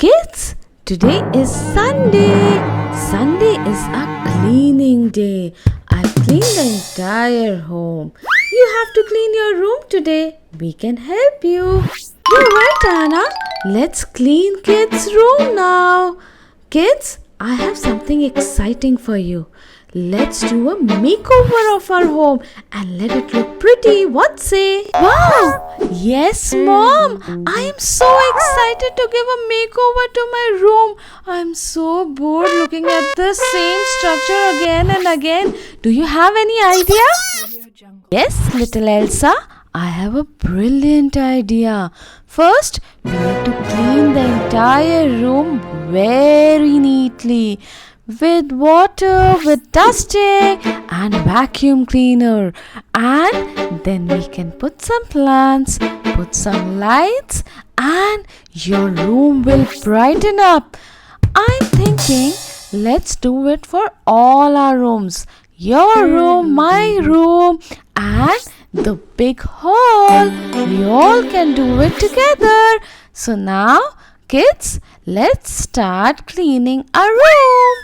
Kids, today is Sunday. Sunday is a cleaning day. I've cleaned the entire home. You have to clean your room today. We can help you. You're right, Anna. Let's clean kids' room now. Kids, I have something exciting for you. Let's do a makeover of our home and let it look pretty. What say? Wow! Yes, Mom! I am so excited to give a makeover to my room. I'm so bored looking at the same structure again and again. Do you have any idea? Yes, little Elsa. I have a brilliant idea. First, we need to clean the entire room very neatly. With water, with dusting and vacuum cleaner, and then we can put some plants, put some lights, and your room will brighten up. I'm thinking let's do it for all our rooms, your room, my room, and the big hall. We all can do it together. So now kids, let's start cleaning our room.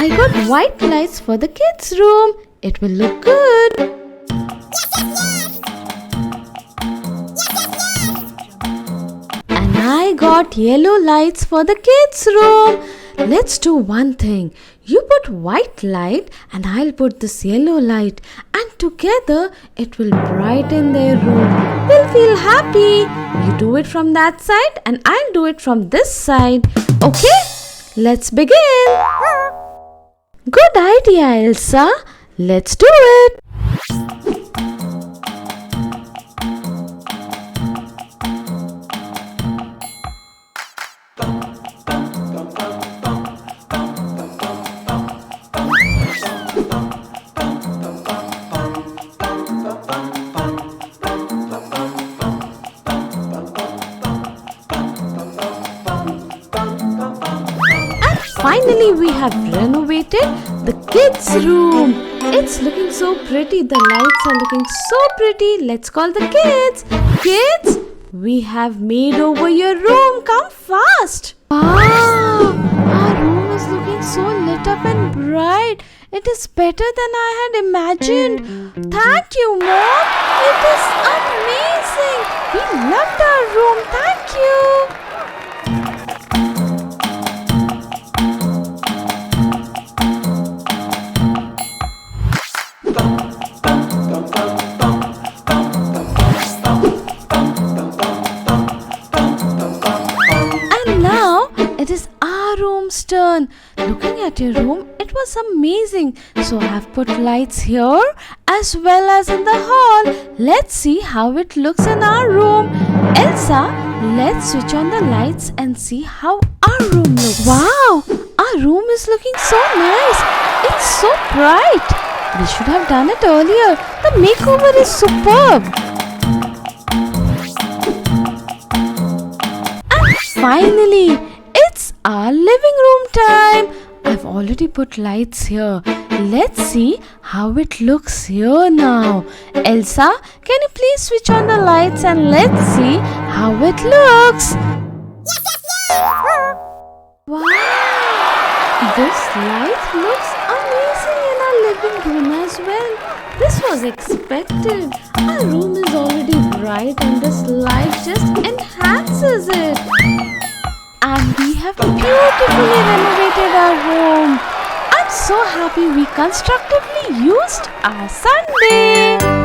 I got white lights for the kids' room. It will look good. And I got yellow lights for the kids' room. Let's do one thing. You put white light and I'll put this yellow light. And together it will brighten their room. We'll feel happy. You do it from that side and I'll do it from this side. Okay? Let's begin. Good idea, Elsa. Let's do it. Finally, we have renovated the kids' room. It's looking so pretty. The lights are looking so pretty. Let's call the kids. Kids, we have made over your room. Come fast. Wow, our room is looking so lit up and bright. It is better than I had imagined. Thank you, Mom. It is amazing. We loved our room. Thank you. It is our room's turn. Looking at your room, it was amazing. So I have put lights here as well as in the hall. Let's see how it looks in our room. Elsa, let's switch on the lights and see how our room looks. Wow, our room is looking so nice. It's so bright. We should have done it earlier. The makeover is superb. And finally, it's our living room time. I've already put lights here. Let's see how it looks here now. Elsa, can you please switch on the lights and let's see how it looks? Wow! This light looks amazing in our living room as well. This was expected. Our room is already bright and this light just enhances it. And we have beautifully renovated our home. I'm so happy we constructively used our Sunday.